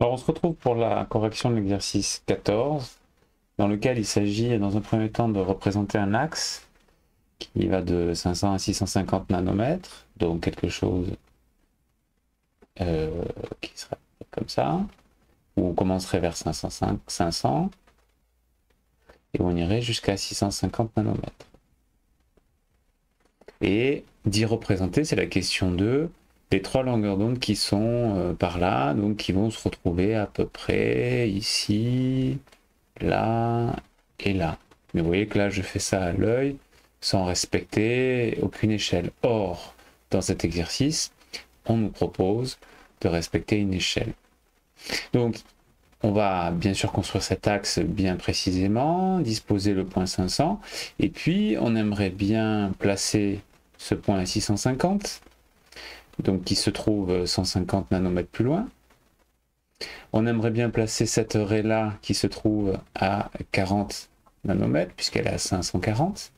Alors on se retrouve pour la correction de l'exercice 14, dans lequel il s'agit dans un premier temps de représenter un axe qui va de 500 à 650 nanomètres, donc quelque chose qui serait comme ça, où on commencerait vers 500 et on irait jusqu'à 650 nanomètres. Et d'y représenter, c'est la question 2, les trois longueurs d'onde qui sont par là, donc qui vont se retrouver à peu près ici, là et là. Mais vous voyez que là, je fais ça à l'œil sans respecter aucune échelle. Or, dans cet exercice, on nous propose de respecter une échelle. Donc, on va bien sûr construire cet axe bien précisément, disposer le point 500, et puis on aimerait bien placer ce point à 650, donc qui se trouve 150 nanomètres plus loin. On aimerait bien placer cette raie-là qui se trouve à 40 nanomètres, puisqu'elle est à 540.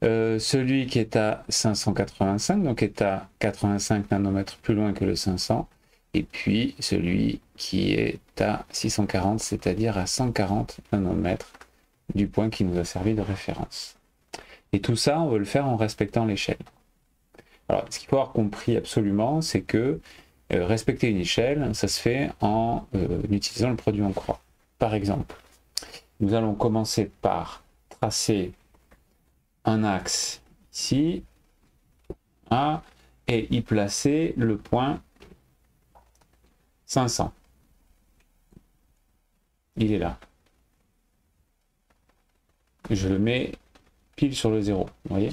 Celui qui est à 585, donc est à 85 nanomètres plus loin que le 500. Et puis celui qui est à 640, c'est-à-dire à 140 nanomètres du point qui nous a servi de référence. Et tout ça, on veut le faire en respectant l'échelle. Alors, ce qu'il faut avoir compris absolument, c'est que respecter une échelle, ça se fait en utilisant le produit en croix. Par exemple, nous allons commencer par tracer un axe ici, et y placer le point 500. Il est là. Je le mets pile sur le 0, vous voyez?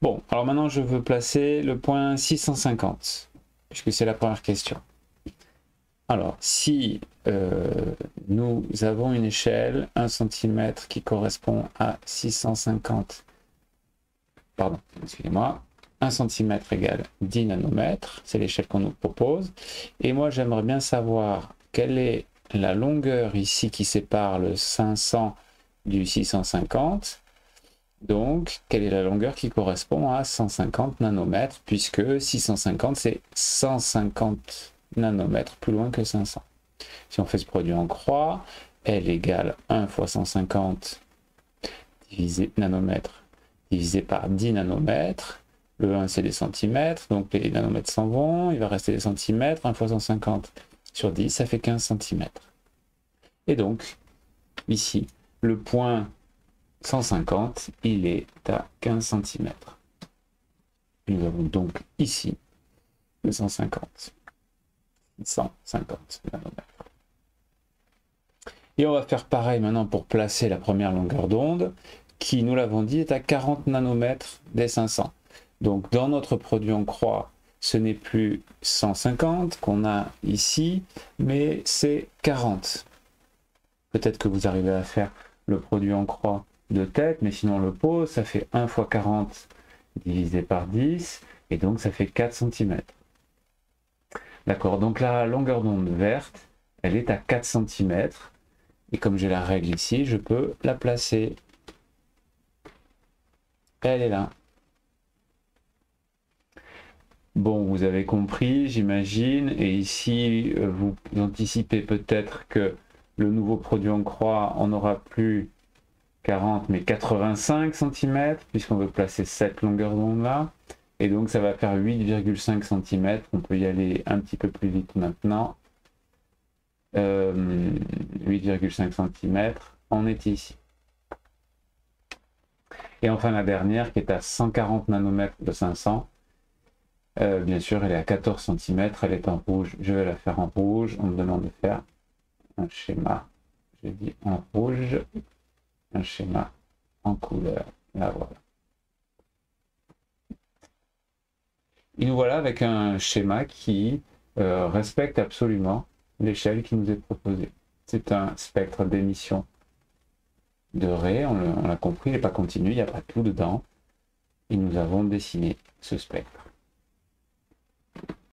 Bon, alors maintenant je veux placer le point 650, puisque c'est la première question. Alors, si nous avons une échelle, 1 cm qui correspond à 650, pardon, excusez-moi, 1 cm égale 10 nanomètres, c'est l'échelle qu'on nous propose. Et moi, j'aimerais bien savoir quelle est la longueur ici qui sépare le 500 du 650. Donc, quelle est la longueur qui correspond à 150 nanomètres, puisque 650, c'est 150 nanomètres plus loin que 500. Si on fait ce produit en croix, L égale 1 fois 150 divisé nanomètres divisé par 10 nanomètres. Le 1, c'est des centimètres, donc les nanomètres s'en vont, il va rester des centimètres. 1 fois 150 sur 10, ça fait 15 centimètres. Et donc, ici, le point 150, il est à 15 cm. Nous avons donc ici le 150 nanomètres. Et on va faire pareil maintenant pour placer la première longueur d'onde, qui, nous l'avons dit, est à 40 nanomètres des 500. Donc dans notre produit en croix, ce n'est plus 150 qu'on a ici, mais c'est 40. Peut-être que vous arrivez à faire le produit en croix de tête, mais sinon on le pose, ça fait 1 fois 40 divisé par 10, et donc ça fait 4 cm. D'accord, donc la longueur d'onde verte, elle est à 4 cm, et comme j'ai la règle ici, je peux la placer. Elle est là. Bon, vous avez compris, j'imagine, et ici, vous anticipez peut-être que le nouveau produit en croix, on n'aura plus 40 mais 85 cm, puisqu'on veut placer cette longueur d'onde là, et donc ça va faire 8,5 cm. On peut y aller un petit peu plus vite maintenant. 8,5 cm, on est ici. Et enfin la dernière qui est à 140 nanomètres de 500, bien sûr elle est à 14 cm, elle est en rouge, je vais la faire en rouge. On me demande de faire un schéma, je dis en rouge, un schéma en couleur, là voilà. Et nous voilà avec un schéma qui respecte absolument l'échelle qui nous est proposée. C'est un spectre d'émission de raies, on l'a compris, il n'est pas continu, il n'y a pas tout dedans. Et nous avons dessiné ce spectre.